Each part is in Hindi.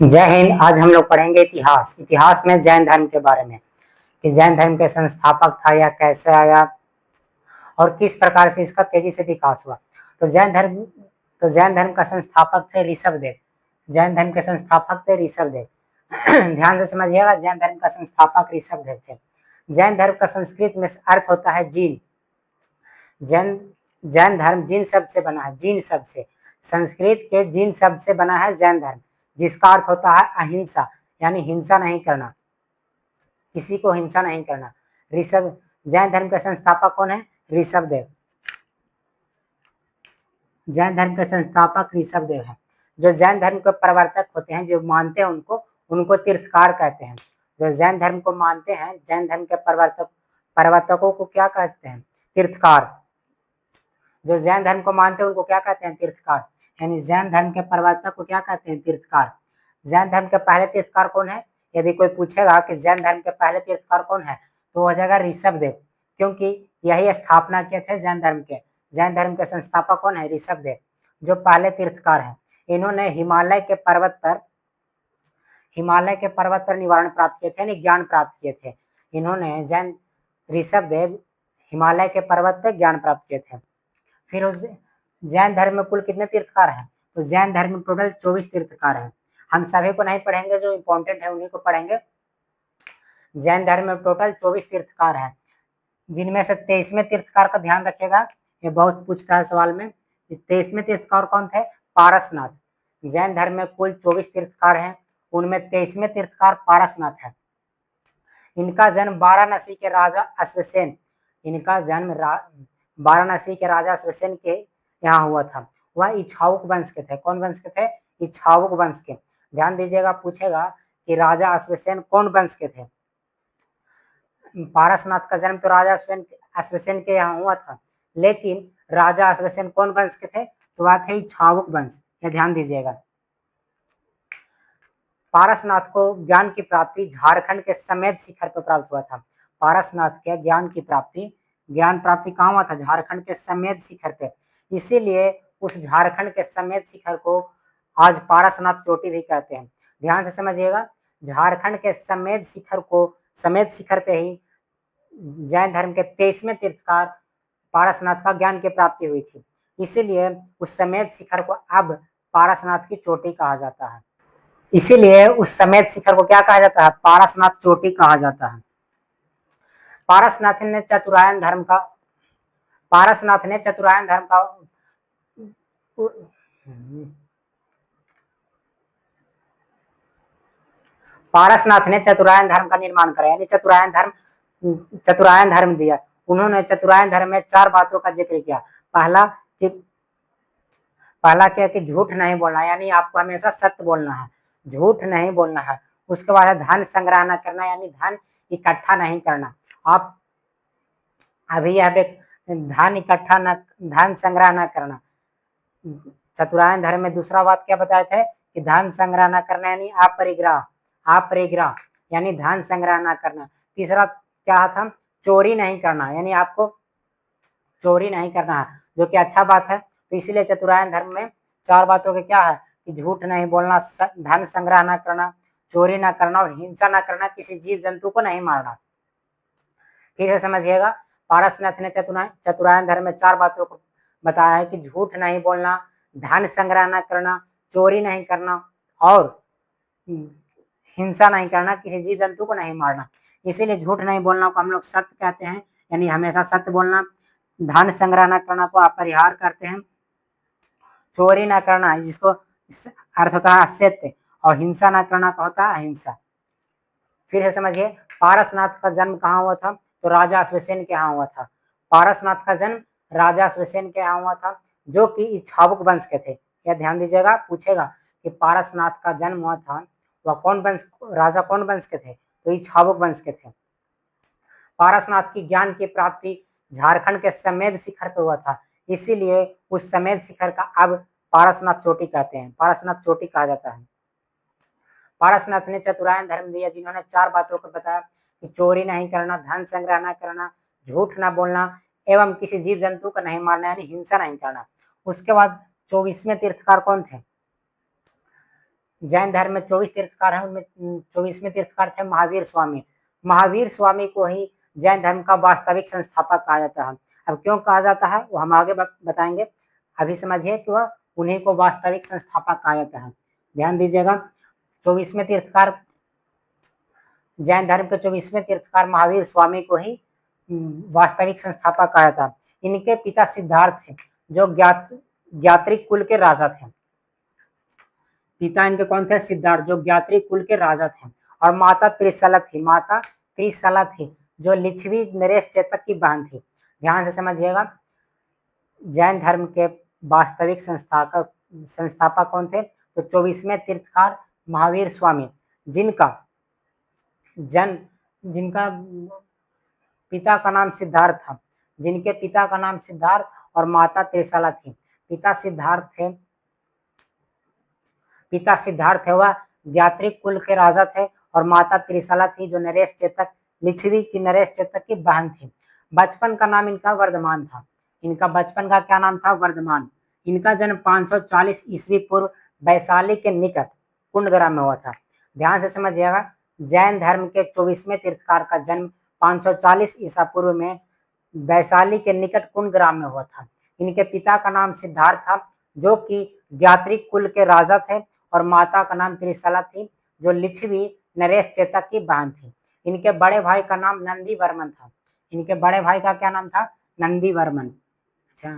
जय हिंद। आज हम लोग पढ़ेंगे इतिहास। इतिहास में जैन धर्म के बारे में कि जैन धर्म के संस्थापक था या कैसे आया और किस प्रकार से इसका तेजी से विकास हुआ। तो जैन धर्म का संस्थापक थे ऋषभदेव। जैन धर्म के संस्थापक थे ऋषभदेव। ध्यान से समझिएगा, जैन धर्म का संस्थापक ऋषभदेव थे। जैन धर्म का संस्कृत में अर्थ होता है जीन। जैन जैन धर्म जिन शब्द से बना है, जिन शब्द से, संस्कृत के जिन शब्द से बना है जैन धर्म, जिसका अर्थ होता है अहिंसा, यानी हिंसा नहीं करना, किसी को हिंसा नहीं करना। ऋषभ जैन धर्म के संस्थापक कौन है? ऋषभदेव। जैन धर्म के संस्थापक ऋषभदेव है। जो जैन धर्म के प्रवर्तक होते हैं, जो मानते हैं उनको तीर्थकार कहते हैं। जो जैन धर्म को मानते हैं, जैन धर्म के प्रवर्तकों को क्या कहते हैं? तीर्थकार। जो जैन धर्म को मानते हैं उनको क्या कहते हैं? तीर्थकार। यानी जैन धर्म के प्रवर्तक को क्या कहते हैं? तीर्थकार। जैन धर्म के पहले तीर्थकार कौन है? यदि कोई पूछेगा कि जैन धर्म के पहले तीर्थकार कौन है, तो हो जाएगा ऋषभदेव, क्योंकि यही स्थापना किए थे जैन धर्म के। जैन धर्म के संस्थापक कौन है? ऋषभदेव, जो पहले तीर्थकार हैं। इन्होंने हिमालय के पर्वत पर निवारण प्राप्त किए थे, यानी ज्ञान प्राप्त किए थे। इन्होंने ऋषभदेव हिमालय के पर्वत पर ज्ञान प्राप्त किए थे। फिर उस जैन धर्म में कुल कितने तीर्थकार हैं? तो जैन धर्म में टोटल 24 तीर्थकार हैं। हम सभी को नहीं पढ़ेंगे, जो इंपॉर्टेंट है उन्हीं को पढ़ेंगे। जैन धर्म में टोटल 24 तीर्थकार हैं, जिनमें से 23वें तीर्थकार का ध्यान रखिएगा, ये बहुत पूछता है सवाल में। 23वें तीर्थकार कौन थे? पारसनाथ। जैन धर्म में कुल 24 तीर्थकार हैं, उनमें 23वें तीर्थकार पारसनाथ है। इनका जन्म वाराणसी के राजा अश्वसेन के यहाँ हुआ था। वह इक्ष्वाकु वंश के थे। कौन वंश के थे? इक्ष्वाकु वंश के। ध्यान दीजिएगा, पूछेगा कि राजा अश्वसेन कौन वंश के थे। पारसनाथ का जन्म तो राजा अश्वसेन के यहाँ हुआ था, लेकिन राजा अश्वसेन कौन वंश के थे? तो वह थे इक्ष्वाकु वंश। ये ध्यान दीजिएगा। पारसनाथ को ज्ञान की प्राप्ति झारखंड के समेध शिखर पर प्राप्त हुआ था। पारसनाथ के ज्ञान प्राप्ति कहाँ हुआ था? झारखंड के समेध शिखर पे। इसीलिए उस झारखंड के समेध शिखर को आज पारसनाथ चोटी भी कहते हैं। ध्यान से समझिएगा, झारखंड के समेध शिखर पे ही जैन धर्म के 23वें तीर्थकार पारसनाथ का ज्ञान की प्राप्ति हुई थी। इसीलिए उस समेध शिखर को अब पारसनाथ की चोटी कहा जाता है। इसीलिए उस समेध शिखर को क्या कहा जाता है? पारसनाथ चोटी कहा जाता है। पारसनाथ ने चतुरायन धर्म का निर्माण करा, यानी चतुरायन धर्म दिया। उन्होंने चतुरायन धर्म में 4 बातों का जिक्र किया। पहला क्या कि झूठ नहीं बोलना, यानी आपको हमेशा सत्य बोलना है, झूठ नहीं बोलना है। उसके बाद है धन संग्रह न करना, यानी धन इकट्ठा नहीं करना। आप अभी यह धन संग्रह न करना। चतुरायन धर्म में दूसरा बात क्या बताए थे कि धन संग्रह न करना, यानी अपरिग्रह यानी धन संग्रह न करना। तीसरा क्या था? चोरी नहीं करना, यानी आपको चोरी नहीं करना है, जो कि अच्छा बात है। तो इसलिए चतुरायन धर्म में 4 बातों के क्या है कि झूठ नहीं बोलना, धन संग्रह न करना, चोरी न करना और हिंसा न करना, किसी जीव जंतु को नहीं मारना। फिर से समझिएगा, पारसनाथ ने चतुरायन धर्म में 4 बातों को बताया है कि झूठ नहीं बोलना, धन संग्रह न करना, चोरी नहीं करना और हिंसा नहीं करना, किसी जीव जंतु को नहीं मारना। इसीलिए झूठ नहीं बोलना को हम लोग सत्य कहते हैं, यानी हमेशा सत्य बोलना। धन संग्रह न करना को अपरिहार करते हैं। चोरी न करना, जिसको अर्थ होता है असत्य, और हिंसा न करना का होता है अहिंसा। फिर से समझिए, पारसनाथ का जन्म कहाँ हुआ था? तो राजा अश्वसेन के यहाँ हुआ था। पारसनाथ का जन्म राजा अश्वसेन के यहाँ हुआ था, जो कि इक्ष्वाकु वंश के थे। यह ध्यान दीजिएगा, पूछेगा कि पारसनाथ का जन्म हुआ था, वह राजा कौन वंश के थे? तो इक्ष्वाकु वंश के थे। पारसनाथ की ज्ञान की प्राप्ति झारखंड के समेध शिखर पर हुआ था, इसीलिए उस समेध शिखर का अब पारसनाथ चोटी कहते हैं, पारसनाथ चोटी कहा जाता है। पारसनाथ ने चतुरायन धर्म दिया, जिन्होंने 4 बातों को बताया कि चोरी नहीं करना, धन संग्रह न करना, झूठ न बोलना एवं किसी जीव जंतु को नहीं मारना, यानी हिंसा नहीं करना। उसके बाद 24वें तीर्थकार कौन थे? जैन धर्म में 24 तीर्थकार हैं, उनमें 24वें तीर्थकार थे महावीर स्वामी। महावीर स्वामी को ही जैन धर्म का वास्तविक संस्थापक कहा जाता है। अब क्यों कहा जाता है वो हम आगे बताएंगे। अभी समझिए कि वह उन्हीं को वास्तविक संस्थापक कहा जाता है। ध्यान दीजिएगा, 24वें तीर्थकार, जैन धर्म के 24वें तीर्थकार महावीर स्वामी को ही वास्तविक संस्थापक कहा जाता है। इनके पिता सिद्धार्थ थे, जो ज्ञात्रिक कुल के राजा थे। पिता इनके कौन थे? सिद्धार्थ, जो ज्ञात्री कुल के राजा थे। और माता त्रिशला थी, माता त्रिशला थी, जो लिच्छवी नरेश चेतक की बहन थी। ध्यान से समझिएगा, जैन धर्म के वास्तविक संस्थापक कौन थे? तो 24वें तीर्थकार महावीर स्वामी, जिनका पिता का नाम सिद्धार्थ था, जिनके पिता का नाम सिद्धार्थ और माता त्रिशला थी। पिता सिद्धार्थ थे, वह ज्ञात्रिक कुल के राजा थे, और माता त्रिशला थी, जो नरेश चेतक, लिच्छवी की नरेश चेतक की बहन थी। बचपन का नाम इनका वर्धमान था। इनका बचपन का क्या नाम था? वर्धमान। इनका जन्म 540 ईस्वी पूर्व वैशाली के निकट कुंडग्राम में हुआ था। ध्यान से समझिएगा, जैन धर्म के 24वें तीर्थकार का जन्म 540 ईसा पूर्व में वैशाली के निकट कुंडग्राम में हुआ था। इनके पिता का नाम सिद्धार्थ था, जो कि ज्ञात्रिक कुल के राजा थे, और माता का नाम त्रिशला थी, जो लिच्छवी नरेश चेतक की बहन थी। इनके बड़े भाई का नाम नंदी वर्मन था। इनके बड़े भाई का क्या नाम था? नंदी वर्मन। अच्छा,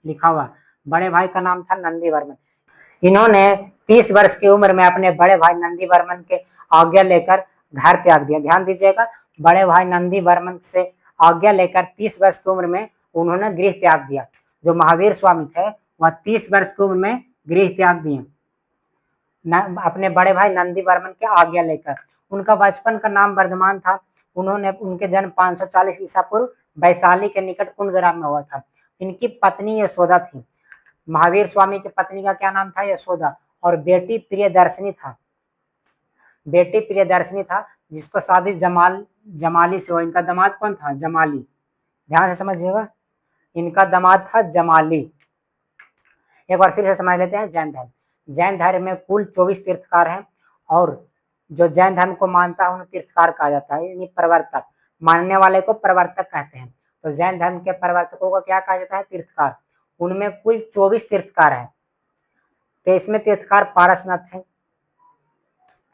लिखा हुआ, बड़े भाई का नाम था नंदी वर्मन। इन्होंने 30 वर्ष की उम्र में अपने बड़े भाई नंदी वर्मन के आज्ञा लेकर घर त्याग दिया। ध्यान दीजिएगा, बड़े भाई नंदी वर्मन से आज्ञा लेकर 30 वर्ष की उम्र में उन्होंने गृह त्याग दिया। जो महावीर स्वामी थे वह 30 वर्ष की उम्र में गृह त्याग दिए अपने बड़े भाई नंदी वर्मन के आज्ञा लेकर। उनका बचपन का नाम वर्धमान था। उनके जन्म 540 ईसा पूर्व वैशाली के निकट कुंडग्राम में हुआ था। इनकी पत्नी यशोदा थी। महावीर स्वामी की पत्नी का क्या नाम था? यशोदा। और बेटी प्रियदर्शनी था। बेटी प्रियदर्शनी था, जिसको शादी जमाली से हुआ। इनका दामाद कौन था? जमाली। ध्यान से समझिएगा, इनका दामाद था जमाली। एक बार फिर से समझ लेते हैं जैन धर्म। जैन धर्म में कुल 24 तीर्थकार हैं, और जो जैन धर्म को मानता है उन्हें तीर्थकार कहा जाता है, यानी प्रवर्तक। मानने वाले को प्रवर्तक कहते हैं। तो जैन धर्म के प्रवर्तकों को क्या कहा जाता है? तीर्थकार। उनमें कुल 24 तीर्थकार हैं। 23वें तीर्थकार पारसनाथ है,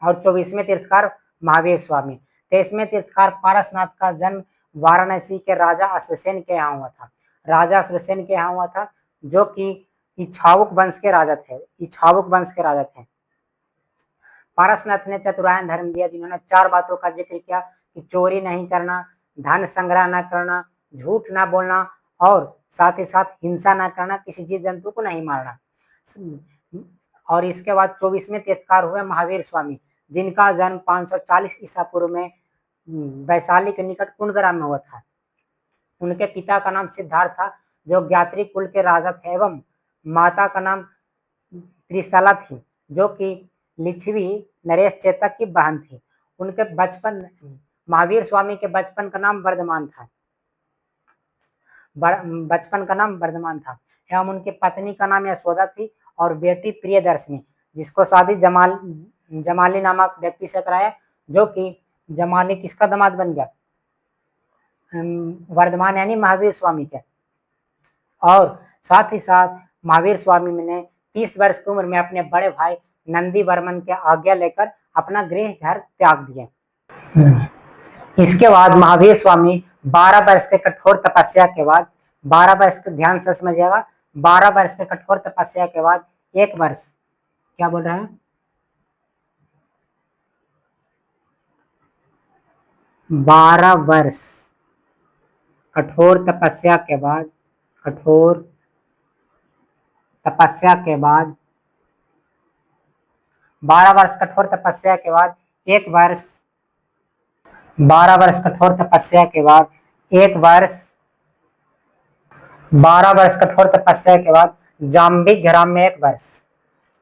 और 24वें तीर्थकार महावीर स्वामी। 23वें तीर्थकार पारसनाथ का जन्म वाराणसी के राजा अश्वसेन के यहाँ हुआ था। राजा अश्वसेन के यहाँ हुआ था, जो कि इक्ष्वाकु वंश के राजा थे। इक्ष्वाकु वंश के राजा थे। पारसनाथ ने चतुरायन धर्म दिया, जिन्होंने 4 बातों का जिक्र किया कि चोरी नहीं करना, धन संग्रह न करना, झूठ ना बोलना, और साथ ही साथ हिंसा ना करना, किसी जीव जंतु को नहीं मारना। और इसके बाद 24वें तीर्थकार हुए महावीर स्वामी, जिनका जन्म 540 ईसा पूर्व में वैशाली के निकट कुंडग्राम में हुआ था। उनके पिता का नाम सिद्धार्थ था, जो ज्ञात्री कुल के राजा थे, एवं माता का नाम त्रिशला थी, जो कि लिच्छवी नरेश चेतक की बहन थी। उनके महावीर स्वामी के बचपन का नाम वर्धमान था। एवं उनकी पत्नी का नाम यशोदा थी, और बेटी प्रियदर्शनी, जिसको शादी जमाली नामक व्यक्ति से कराया, जो कि जमाली किसका दामाद बन गया? वर्धमान यानी महावीर स्वामी के। और साथ ही साथ महावीर स्वामी ने 30 वर्ष की उम्र में अपने बड़े भाई नंदी वर्मन के आज्ञा लेकर अपना गृह घर त्याग दिए। इसके बाद महावीर स्वामी 12 वर्ष के कठोर तपस्या के बाद, 12 वर्ष के, ध्यान से समझिएगा, 12 वर्ष के कठोर तपस्या के बाद 1 वर्ष, क्या बोल रहे हैं? 12 वर्ष कठोर तपस्या के बाद, 12 वर्ष कठोर तपस्या के बाद 1 वर्ष, 12 वर्ष कठोर तपस्या के बाद 1 वर्ष, 12 वर्ष कठोर तपस्या के बाद जाम्बिक ग्राम में 1 वर्ष।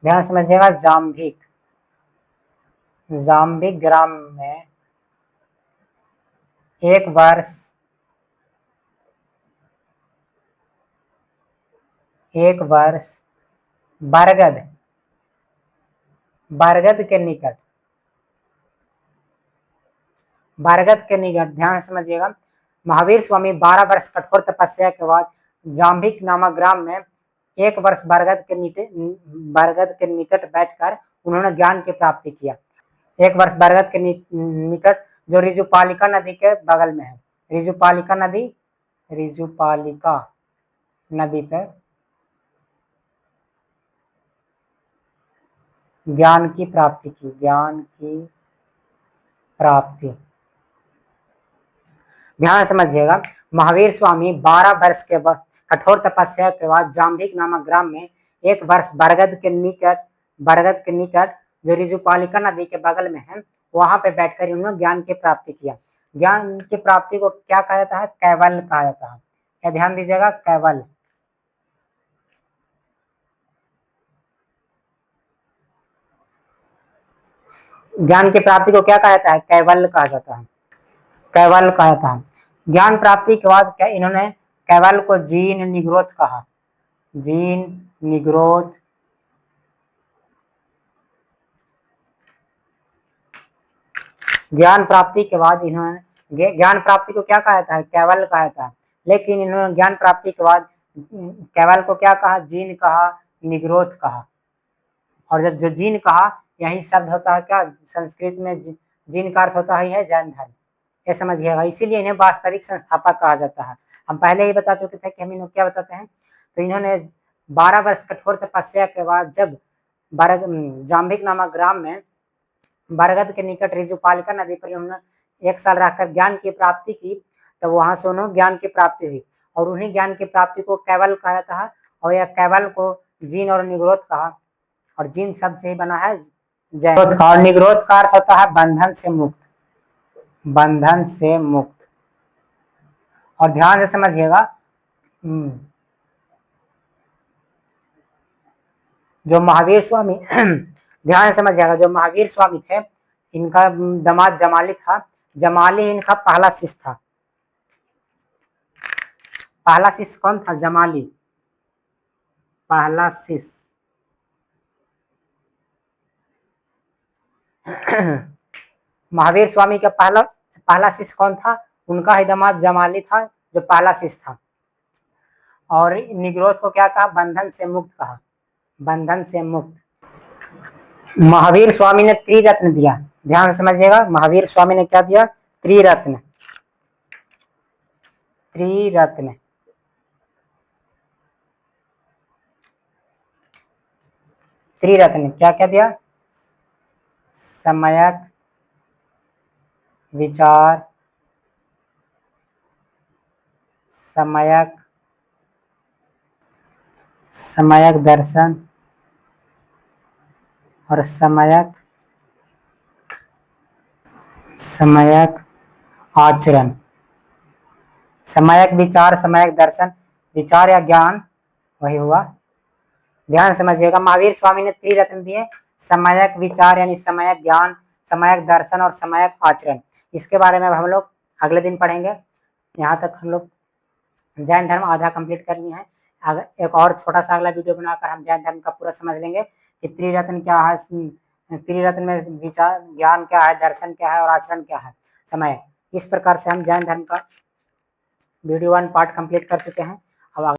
ध्यान समझिएगा, जाम्बिक ग्राम में 1 वर्ष, 1 वर्ष बरगद बरगद के निकट, बरगद के निकट, ध्यान से समझिएगा। महावीर स्वामी 12 वर्ष कठोर तपस्या के बाद जाम्बिक नामक ग्राम में 1 वर्ष बरगद के निकट बैठकर उन्होंने ज्ञान की प्राप्ति किया। 1 वर्ष बरगद के निकट, जो रिजुपालिका नदी के बगल में है। रिजुपालिका नदी पर ज्ञान की प्राप्ति की, ज्ञान की प्राप्ति। ध्यान समझिएगा। महावीर स्वामी 12 वर्ष के बाद कठोर तपस्या के बाद जाम्बिक नामक ग्राम में 1 वर्ष बरगद के निकट जो रिजुपालिका नदी के बगल में है, वहां पे बैठकर उन्होंने ज्ञान की प्राप्ति किया। ज्ञान की प्राप्ति को क्या कहा जाता है? कैवल्य कहा जाता है। क्या ध्यान दीजिएगा? कैवल्य। ज्ञान की प्राप्ति को क्या कहा जाता है? कैवल्य कहा जाता है। कैवल्य कहा जाता है। ज्ञान प्राप्ति के बाद क्या इन्होंने कैवल्य को जीन निग्रोध कहा। जीन निग्रोध। ज्ञान प्राप्ति के बाद इन्होंने, ज्ञान प्राप्ति को क्या कहा जाता है? कैवल्य कहा जाता है। लेकिन इन्होंने ज्ञान प्राप्ति के बाद कैवल्य को क्या कहा? जीन कहा, निग्रोध कहा। और जब जो जीन कहा, यही शब्द होता है क्या संस्कृत में? जीन का अर्थ होता है जैन धर्म। ये समझिएगा। इसीलिए इन्हें वास्तविक संस्थापक कहा जाता है। हम पहले ही बता चुके थे कि हम इन्हें क्या बताते हैं। तो इन्होंने 12 वर्ष कठोर तपस्या के बाद जब जाम्बिक नामक ग्राम में बरगद के निकट रिजुपालिका नदी पर उन्होंने 1 साल रहकर ज्ञान की प्राप्ति की, तब वहां से उन्हें ज्ञान की प्राप्ति हुई। और उन्हीं ज्ञान की प्राप्ति को कैवल्य कहा जाता है। और यह कैवल्य को जीन और निग्रोध कहा। और जीन शब्द से ही बना है जैन। और निग्रोध का अर्थ होता है बंधन से मुक्त, बंधन से मुक्त। और ध्यान से समझिएगा, जो महावीर स्वामी ध्यान से समझिएगा, जो महावीर स्वामी थे, इनका दामाद जमाली था। जमाली इनका पहला शिष्य था। पहला शिष्य कौन था? जमाली, पहला शिष्य। महावीर स्वामी का पहला शिष्य कौन था? उनका ही दामाद जमाली था, जो पहला शिष्य था। और निग्रोध को क्या कहा? बंधन से मुक्त कहा, बंधन से मुक्त। महावीर स्वामी ने त्रिरत्न दिया। ध्यान से समझिएगा, महावीर स्वामी ने क्या दिया? त्रिरत्न। त्रिरत्न। त्रिरत्न क्या क्या दिया? सम्यक विचार, सम्यक दर्शन और सम्यक आचरण। सम्यक विचार, सम्यक दर्शन, विचार या ज्ञान, वही हुआ। ध्यान समझिएगा, महावीर स्वामी ने त्रिरत्न दिए। सम्यक विचार यानी सम्यक ज्ञान, सम्यक दर्शन और सम्यक आचरण। इसके बारे में हम लोग अगले दिन पढ़ेंगे। यहाँ तक हम लोग जैन धर्म आधा कंप्लीट कर लिए हैं। अगर एक और छोटा सा अगला वीडियो बनाकर हम जैन धर्म का पूरा समझ लेंगे कि त्रिरत्न क्या है, त्रिरत्न में विचार, ज्ञान क्या है, दर्शन क्या है और आचरण क्या है, समय। इस प्रकार से हम जैन धर्म का वीडियो 1 पार्ट कंप्लीट कर चुके हैं।